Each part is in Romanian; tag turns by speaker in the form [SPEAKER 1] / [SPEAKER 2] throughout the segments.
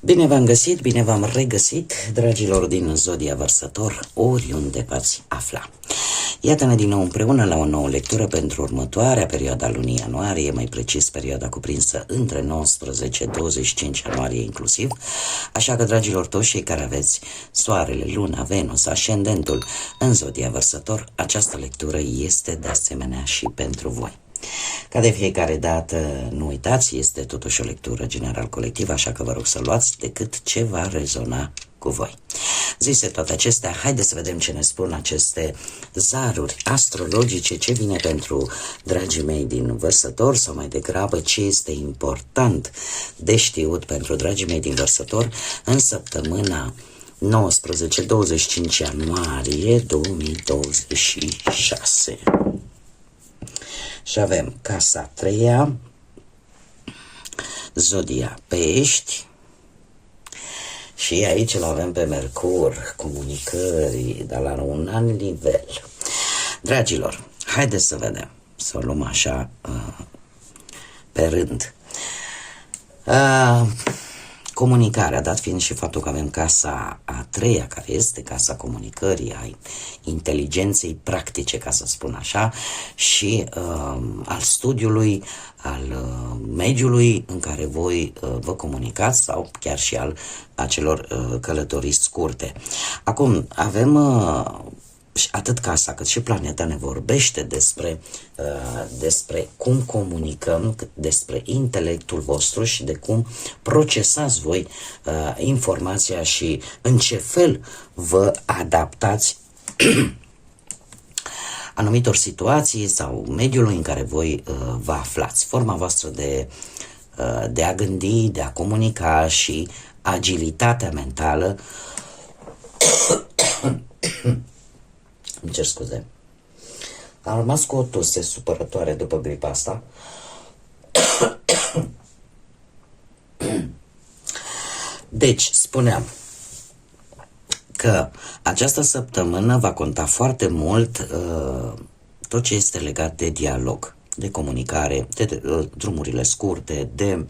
[SPEAKER 1] Bine v-am găsit, bine v-am regăsit, dragilor din Zodia Vărsător, oriunde v-ați afla. Iată-ne din nou împreună la o nouă lectură pentru următoarea perioadă a lunii ianuarie, mai precis perioada cuprinsă între 19-25 ianuarie inclusiv. Așa că, dragilor, toți cei care aveți Soarele, Luna, Venus, Ascendentul în Zodia Vărsător, această lectură este de asemenea și pentru voi. Ca de fiecare dată, nu uitați, este totuși o lectură general colectivă, așa că vă rog să luați decât ce va rezona cu voi. Zise toate acestea, haideți să vedem ce ne spun aceste zaruri astrologice, ce vine pentru dragii mei din Vărsător, sau mai degrabă ce este important de știut pentru dragii mei din Vărsător în săptămâna 19-25 ianuarie 2026. Și avem casa 3-a, Zodia Pești, și aici îl avem pe Mercur, comunicări, dar la un alt nivel. Dragilor, haideți să vedem, să o luăm așa pe rând. Comunicarea, dat fiind și faptul că avem casa a 3-a, care este casa comunicării, a inteligenței practice, ca să spun așa, și al studiului, al mediului în care voi vă comunicați, sau chiar și al acelor călătorii scurte. Acum, avem atât casa cât și planeta ne vorbește despre cum comunicăm, despre intelectul vostru și de cum procesați voi informația și în ce fel vă adaptați anumitor situații sau mediului în care voi vă aflați. Forma voastră de a gândi, de a comunica și agilitatea mentală. Îmi cer scuze. Am rămas cu o tuse supărătoare după gripa asta. Deci, spuneam că această săptămână va conta foarte mult tot ce este legat de dialog, de comunicare, de drumurile scurte, de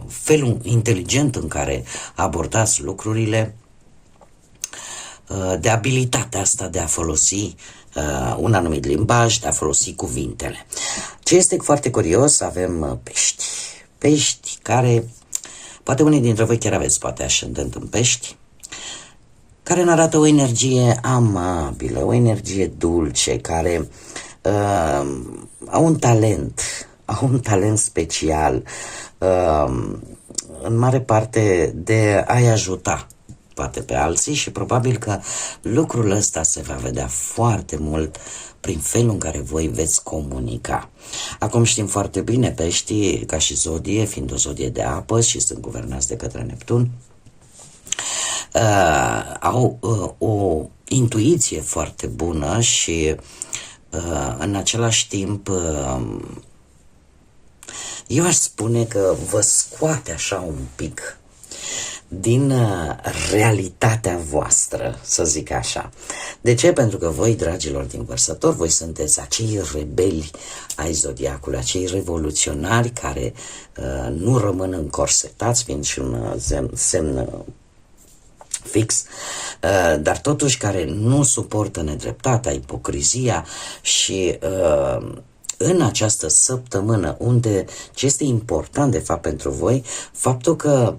[SPEAKER 1] felul inteligent în care abordați lucrurile, de abilitatea asta de a folosi un anumit limbaj, de a folosi cuvintele. Ce este foarte curios, avem pești. Pești care, poate unii dintre voi chiar aveți, poate ascendent în pești, care ne arată o energie amabilă, o energie dulce, care au un talent special, în mare parte de a-i ajuta poate pe alții, și probabil că lucrul ăsta se va vedea foarte mult prin felul în care voi veți comunica. Acum știm foarte bine, peștii, ca și zodie, fiind o zodie de apă și sunt guvernați de către Neptun, au o intuiție foarte bună și în același timp eu aș spune că vă scoate așa un pic din realitatea voastră, să zic așa. De ce? Pentru că voi, dragilor din Vărsător, voi sunteți acei rebeli ai zodiacului, acei revoluționari care nu rămân încorsetați, fiind și un semn fix, dar totuși care nu suportă nedreptatea, ipocrizia și în această săptămână, unde ce este important de fapt pentru voi, faptul că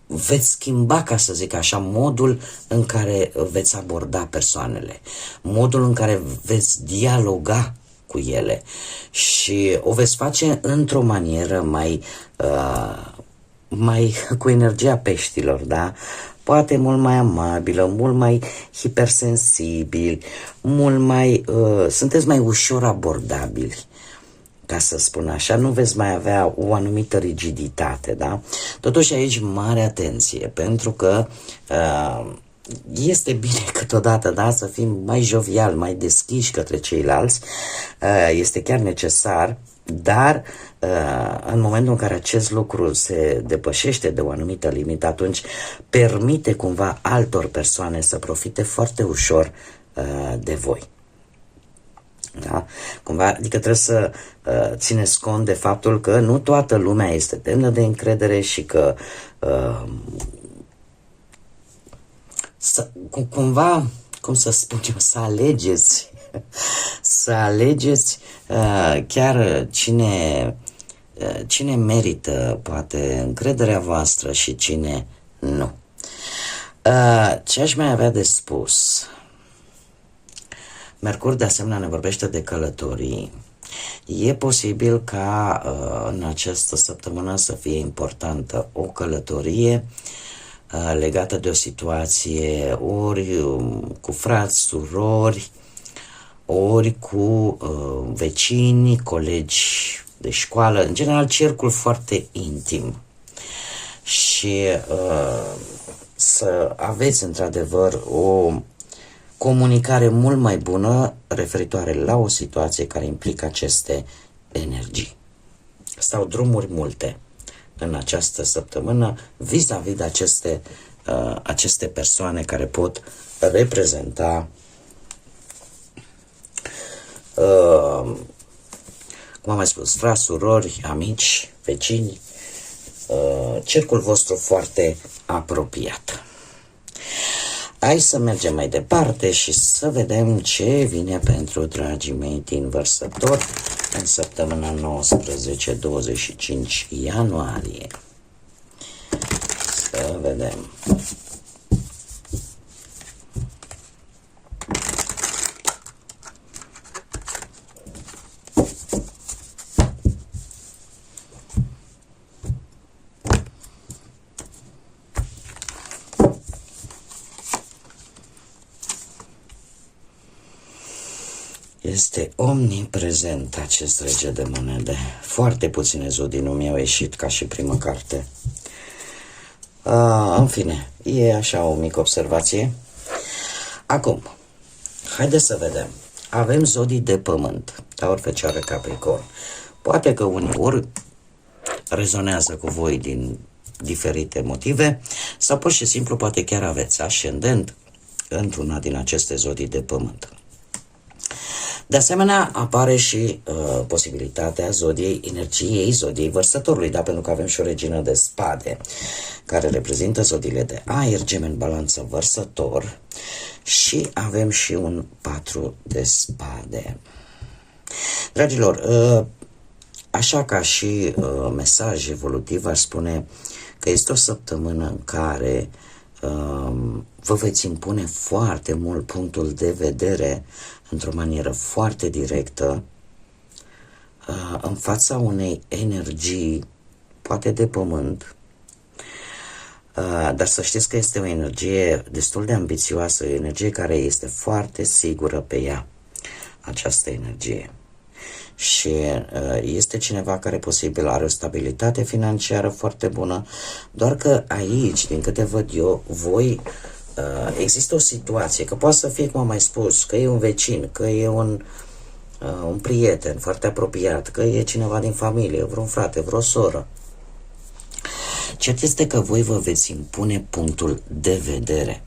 [SPEAKER 1] veți schimba, ca să zic așa, modul în care veți aborda persoanele, modul în care veți dialoga cu ele și o veți face într-o manieră mai cu energia peștilor, da? Poate mult mai amabilă, mult mai hipersensibili, sunteți mai ușor abordabili, ca să spun așa, nu veți mai avea o anumită rigiditate, da? Totuși aici mare atenție, pentru că este bine câteodată, da, să fim mai jovial, mai deschiși către ceilalți, este chiar necesar, dar în momentul în care acest lucru se depășește de o anumită limită, atunci permite cumva altor persoane să profite foarte ușor de voi. Da? Cumva, adică trebuie să țineți cont de faptul că nu toată lumea este demnă de încredere și că cumva, cum să spun eu, să alegeți chiar cine merită poate încrederea voastră și cine nu. Ce aș mai avea de spus? Mercur de asemenea ne vorbește de călătorii. E posibil ca în această săptămână să fie importantă o călătorie legată de o situație ori cu frați, surori, ori cu vecini, colegi de școală, în general cercul foarte intim. Și să aveți într-adevăr o comunicare mult mai bună referitoare la o situație care implică aceste energii. Stau drumuri multe în această săptămână vis-a-vis de aceste persoane care pot reprezenta cum am mai spus, frați, surori, amici, vecini, cercul vostru foarte apropiat. Hai să mergem mai departe și să vedem ce vine pentru dragii mei din Vărsător în săptămâna 19-25 ianuarie. Să vedem. Este omniprezent acest rege de monede. Foarte puține zodii nu mi-au ieșit ca și primă carte. În fine, e așa o mică observație. Acum, haideți să vedem. Avem zodii de pământ, Taur, Fecioară, Capricorn. Poate că uneori rezonează cu voi din diferite motive sau pur și simplu poate chiar aveți ascendent într-una din aceste zodii de pământ. De asemenea, apare și posibilitatea energiei zodiei Vărsătorului, da? Pentru că avem și o regină de spade, care reprezintă zodiile de aer, Gemeni, Balanță, Vărsător, și avem și un 4 de spade. Dragilor, așa ca și mesaj evolutiv, aș spune că este o săptămână în care vă veți impune foarte mult punctul de vedere într-o manieră foarte directă în fața unei energii, poate de pământ, dar să știți că este o energie destul de ambițioasă, o energie care este foarte sigură pe ea, această energie. Și este cineva care posibil are o stabilitate financiară foarte bună, doar că aici, din câte văd eu, voi există o situație, că poate să fie, cum am mai spus, că e un vecin, că e un prieten foarte apropiat, că e cineva din familie, vreun frate, vreo soră. Cert este că voi vă veți impune punctul de vedere.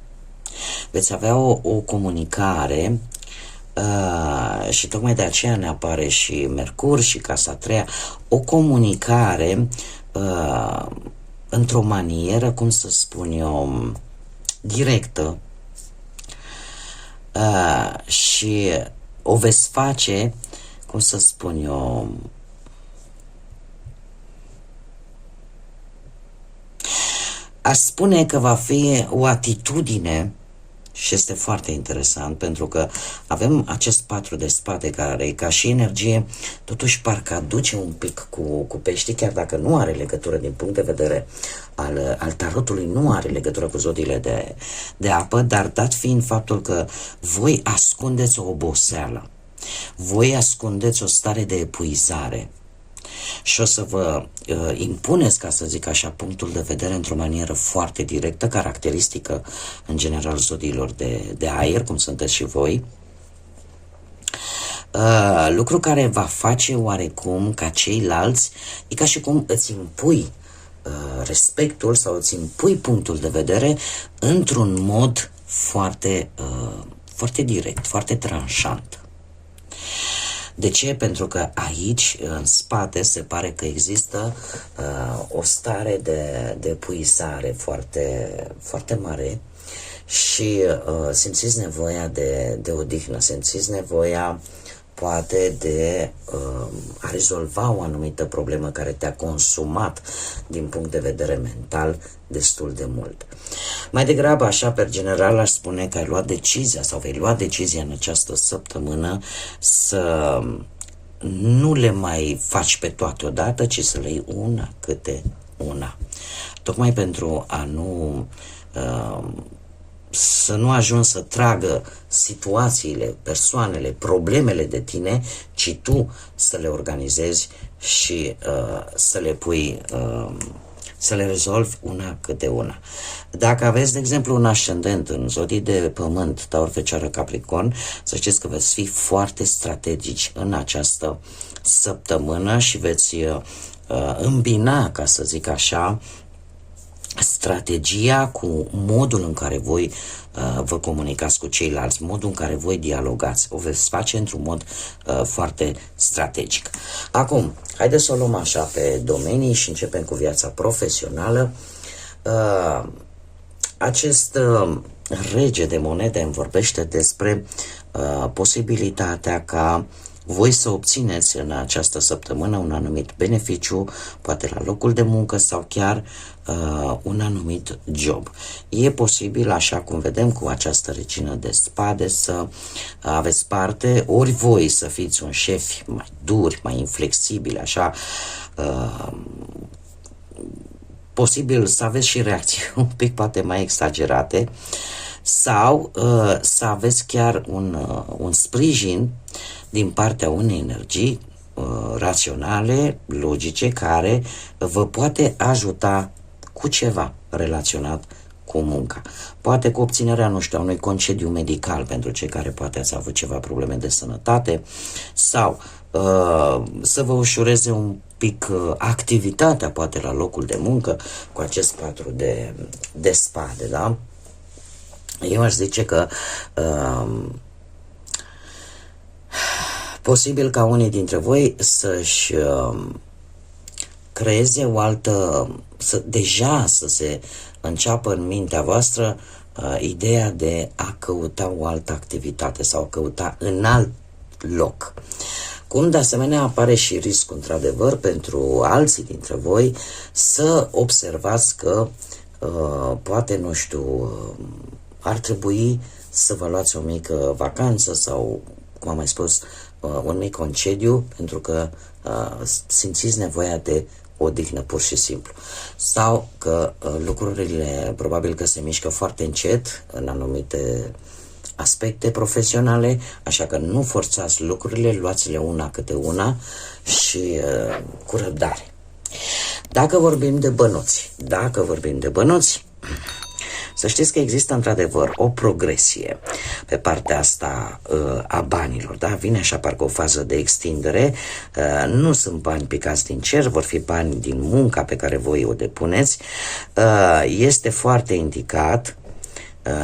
[SPEAKER 1] Veți avea o comunicare și tocmai de aceea ne apare și Mercur și Casa a treia, o comunicare într-o manieră, cum să spun eu, directă, și o veți face, cum să spun eu, aș spune că va fi o atitudine. Și este foarte interesant pentru că avem acest 4 de spade care, ca și energie, totuși parcă aduce un pic cu peștii, chiar dacă nu are legătură din punct de vedere al tarotului, nu are legătură cu zodiile de apă, dar dat fiind faptul că voi ascundeți o oboseală, voi ascundeți o stare de epuizare, și o să vă impuneți, ca să zic așa, punctul de vedere într-o manieră foarte directă, caracteristică în general zodiilor de aer, cum sunteți și voi. Lucru care va face oarecum ca ceilalți, e ca și cum îți impui respectul sau îți impui punctul de vedere într-un mod foarte, foarte direct, foarte tranșant. De ce? Pentru că aici, în spate, se pare că există o stare de epuizare foarte, foarte mare și simțiți nevoia de odihnă, simțiți nevoia poate de a rezolva o anumită problemă care te-a consumat din punct de vedere mental destul de mult. Mai degrabă, așa, per general, aș spune că ai luat decizia sau vei lua decizia în această săptămână să nu le mai faci pe toate odată, ci să le iei una câte una. Tocmai pentru a nu să nu ajungi să tragă situațiile, persoanele, problemele de tine, ci tu să le organizezi și să le pui, să le rezolvi una câte una. Dacă aveți, de exemplu, un ascendent în zodii de pământ, Taur, Fecioară, Capricorn, să știți că veți fi foarte strategici în această săptămână și veți îmbina, ca să zic așa, strategia cu modul în care voi vă comunicați cu ceilalți, modul în care voi dialogați. O veți face într-un mod foarte strategic. Acum, haideți să o luăm așa pe domenii și începem cu viața profesională. Acest rege de monede îmi vorbește despre posibilitatea ca voi să obțineți în această săptămână un anumit beneficiu, poate la locul de muncă sau chiar un anumit job. E posibil, așa cum vedem cu această regină de spade, să aveți parte, ori voi să fiți un șef mai duri, mai inflexibil, așa, posibil să aveți și reacții un pic poate mai exagerate, sau să aveți chiar un sprijin din partea unei energii raționale, logice, care vă poate ajuta cu ceva relaționat cu munca. Poate cu obținerea, nu știu, unui concediu medical pentru cei care poate ați avut ceva probleme de sănătate, sau să vă ușureze un pic activitatea, poate la locul de muncă, cu acest patru de spade, da? Eu aș zice că posibil ca unii dintre voi să-și creeze o altă, deja să se înceapă în mintea voastră ideea de a căuta o altă activitate sau a căuta în alt loc. Cum de asemenea apare și riscul, într-adevăr, pentru alții dintre voi să observați că poate, nu știu, ar trebui să vă luați o mică vacanță sau, cum am mai spus, un mic concediu, pentru că simțiți nevoia de odihnă pur și simplu. Sau că lucrurile probabil că se mișcă foarte încet în anumite aspecte profesionale, așa că nu forțați lucrurile, luați-le una câte una și cu răbdare. Dacă vorbim de bănuți, să știți că există într-adevăr o progresie pe partea asta a banilor, da? Vine așa parcă o fază de extindere, nu sunt bani picați din cer, vor fi bani din munca pe care voi o depuneți. Este foarte indicat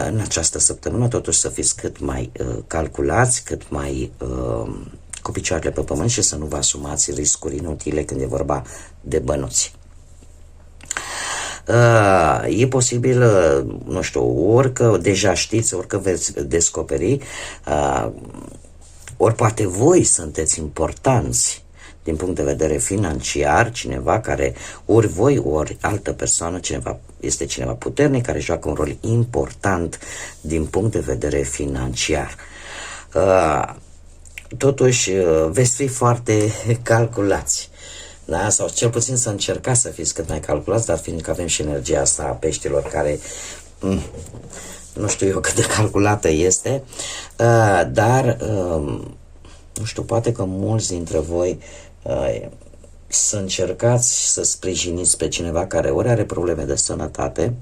[SPEAKER 1] în această săptămână totuși să fiți cât mai calculați, cât mai cu picioarele pe pământ și să nu vă asumați riscuri inutile când e vorba de bănuți. E posibil, nu știu, ori că deja știți, ori că veți descoperi, ori poate voi sunteți importanți din punct de vedere financiar, cineva care, ori voi, ori altă persoană, este cineva puternic care joacă un rol important din punct de vedere financiar. Totuși, veți fi foarte calculați. Da? Sau cel puțin să încercați să fiți cât mai calculați, dar fiindcă avem și energia asta a peștilor care nu știu eu cât de calculată este, dar nu știu, poate că mulți dintre voi să încercați să sprijiniți pe cineva care ori are probleme de sănătate,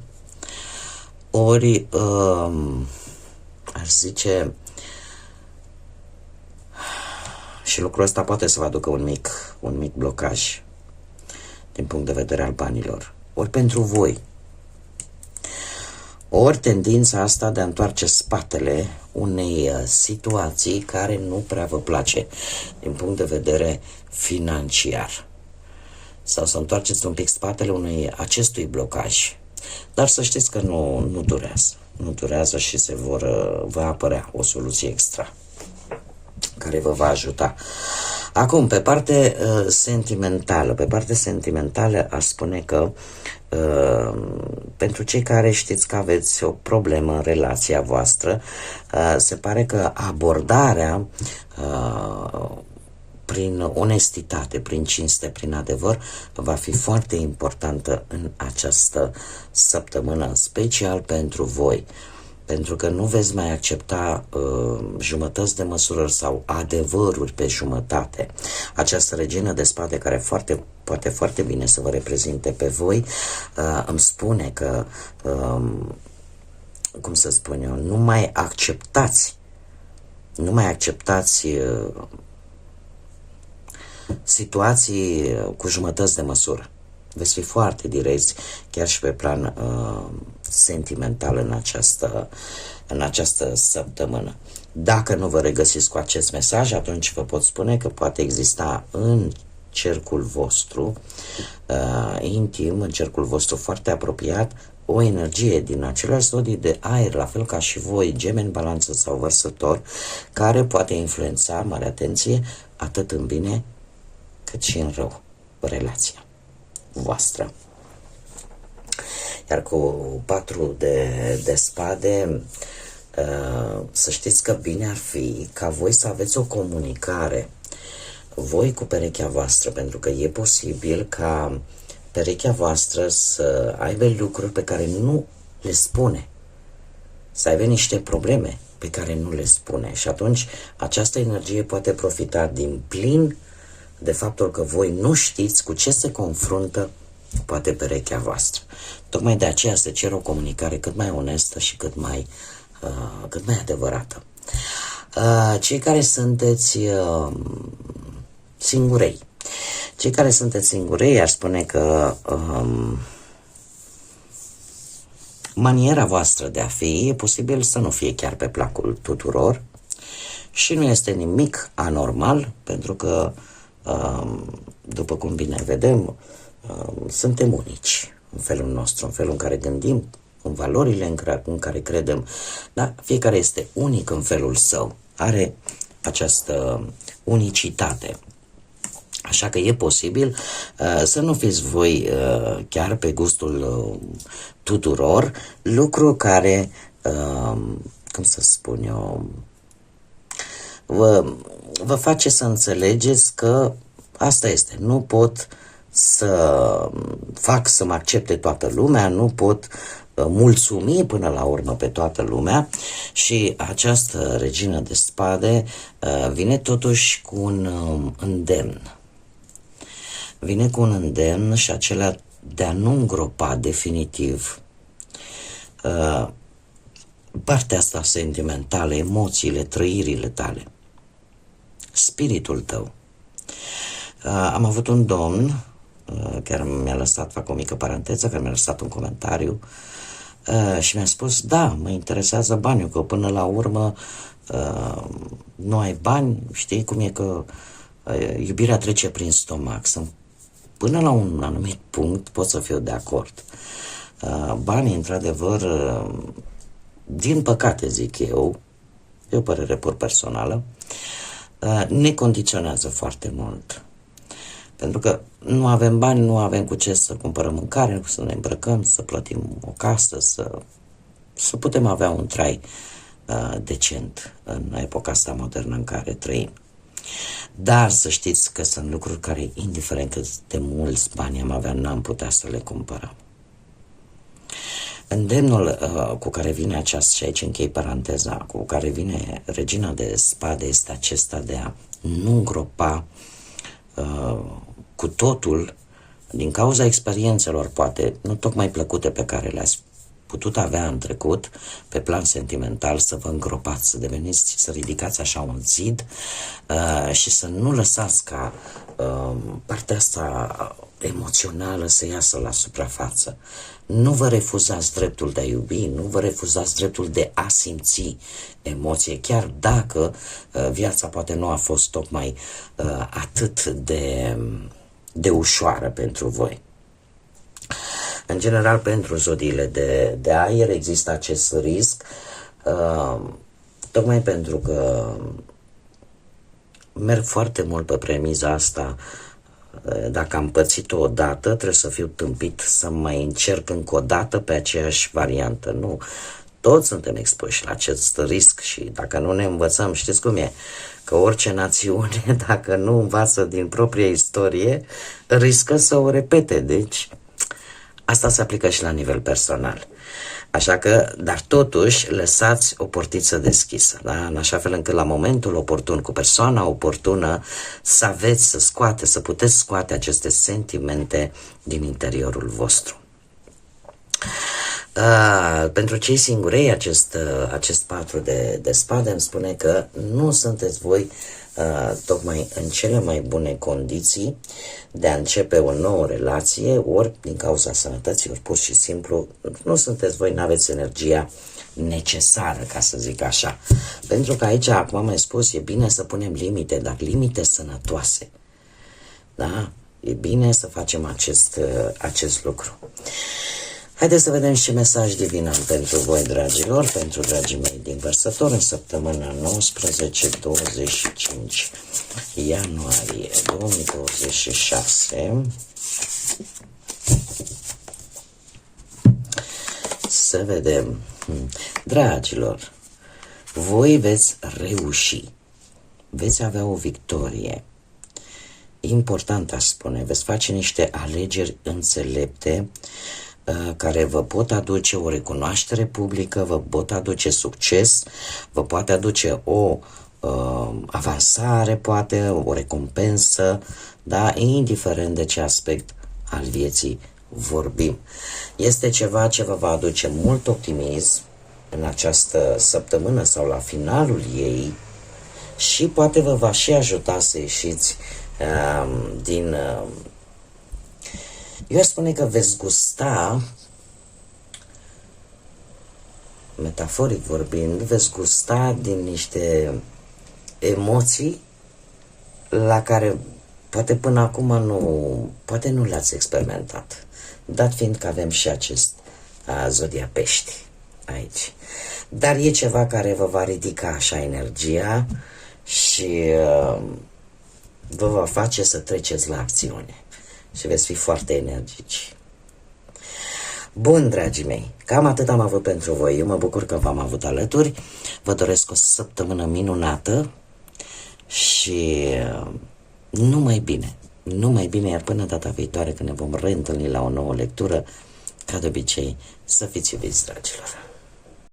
[SPEAKER 1] ori, aș zice, și lucrul ăsta poate să vă aducă un mic blocaj din punct de vedere al banilor, ori pentru voi, ori tendința asta de a întoarce spatele unei situații care nu prea vă place din punct de vedere financiar, sau să întoarceți un pic spatele acestui blocaj. Dar să știți că nu durează. Nu durează și va apărea o soluție extra care vă va ajuta. Acum, pe parte sentimentală, aș spune că pentru cei care știți că aveți o problemă în relația voastră, se pare că abordarea prin onestitate, prin cinste, prin adevăr, va fi foarte importantă în această săptămână, în special pentru voi. Pentru că nu veți mai accepta jumătăți de măsurări sau adevăruri pe jumătate. Această regină de spade, care poate foarte bine să vă reprezinte pe voi, îmi spune că, cum să spun eu, nu mai acceptați situații cu jumătăți de măsură. Veți fi foarte direcți, chiar și pe plan sentimental în această săptămână. Dacă nu vă regăsiți cu acest mesaj, atunci vă pot spune că poate exista în cercul vostru intim, în cercul vostru foarte apropiat, o energie din aceleași zodii de aer, la fel ca și voi, Gemeni, Balanță sau Vărsător, care poate influența, mare atenție, atât în bine cât și în rău relația voastră. Iar cu 4 de spade, să știți că bine ar fi ca voi să aveți o comunicare, voi cu perechea voastră, pentru că e posibil ca perechea voastră să aibă lucruri pe care nu le spune, să aibă niște probleme pe care nu le spune, și atunci această energie poate profita din plin de faptul că voi nu știți cu ce se confruntă poate perechea voastră. Tocmai de aceea se cere o comunicare cât mai onestă și cât mai adevărată. Cei care sunteți singurei, aș spune că maniera voastră de a fi e posibil să nu fie chiar pe placul tuturor și nu este nimic anormal, pentru că după cum bine vedem, suntem unici în felul nostru, în felul în care gândim, în valorile în care credem, dar fiecare este unic în felul său, are această unicitate. Așa că e posibil să nu fiți voi chiar pe gustul tuturor, lucru care, cum să spun eu, vă face să înțelegeți că asta este. Nu pot să fac să mă accepte toată lumea, nu pot mulțumi până la urmă pe toată lumea, și această regină de spade vine totuși cu un îndemn. Vine cu un îndemn, și acela de a nu îngropa definitiv partea asta sentimentală, emoțiile, trăirile tale, spiritul tău. Am avut un domn care mi-a lăsat, fac o mică paranteză, care mi-a lăsat un comentariu și mi-a spus: da, mă interesează banii, că până la urmă nu ai bani, știi cum e, că iubirea trece prin stomac. Până la un anumit punct pot să fiu de acord. Banii, într-adevăr, din păcate, zic eu, e o părere pur personală, ne condiționează foarte mult. Pentru că nu avem bani, nu avem cu ce să cumpărăm mâncare, să ne îmbrăcăm, să plătim o casă, să putem avea un trai decent în epoca asta modernă în care trăim. Dar să știți că sunt lucruri care, indiferent cât de mulți bani am avea, n-am putea să le cumpărăm. Îndemnul cu care vine aceasta, și aici închei paranteza, cu care vine regina de spade, este acesta de a nu îngropa cu totul, din cauza experiențelor, poate, nu tocmai plăcute pe care le-ați putut avea în trecut, pe plan sentimental, să vă îngropați, să deveniți, să ridicați așa un zid și să nu lăsați ca partea asta emoțională să iasă la suprafață. Nu vă refuzați dreptul de a iubi, nu vă refuzați dreptul de a simți emoție, chiar dacă viața poate nu a fost tocmai atât de ușoară pentru voi. În general, pentru zodiile de aer există acest risc, tocmai pentru că merg foarte mult pe premiza asta. Dacă am pățit-o odată, trebuie să fiu tâmpit să mai încerc încă o dată pe aceeași variantă. Nu, toți suntem expuși la acest risc și dacă nu ne învățăm, știți cum e, că orice națiune, dacă nu învață din propria istorie, riscă să o repete. Deci, asta se aplică și la nivel personal. Așa că, dar totuși, lăsați o portiță deschisă, da? În așa fel încât la momentul oportun, cu persoana oportună, să aveți, să puteți scoate aceste sentimente din interiorul vostru. Pentru cei singurei, acest 4 de spade îmi spune că nu sunteți voi tocmai în cele mai bune condiții de a începe o nouă relație, ori din cauza sănătății, ori pur și simplu nu sunteți voi, nu aveți energia necesară, ca să zic așa. Pentru că aici, cum am mai spus, e bine să punem limite, dar limite sănătoase. Da? E bine să facem acest lucru. Haideți să vedem ce mesaj divin am pentru voi, dragilor, pentru dragii mei din Vărsător, în săptămâna 19-25 ianuarie 2026. Să vedem. Dragilor, voi veți reuși, veți avea o victorie. Important, aș spune, veți face niște alegeri înțelepte care vă pot aduce o recunoaștere publică, vă pot aduce succes, vă poate aduce o avansare, poate o recompensă, da? Indiferent de ce aspect al vieții vorbim. Este ceva ce vă va aduce mult optimism în această săptămână sau la finalul ei și poate vă va și ajuta să ieșiți din... Eu aș spune că veți gusta, metaforic vorbind, veți gusta din niște emoții la care poate până acum poate nu le-ați experimentat, dat fiind că avem și acest zodia pești aici. Dar e ceva care vă va ridica așa energia și vă va face să treceți la acțiune. Și veți fi foarte energici. Bun, dragii mei, cam atât am avut pentru voi. Eu mă bucur că v-am avut alături. Vă doresc o săptămână minunată și numai bine, iar până data viitoare când ne vom reîntâlni la o nouă lectură, ca de obicei, să fiți iubiți, dragilor.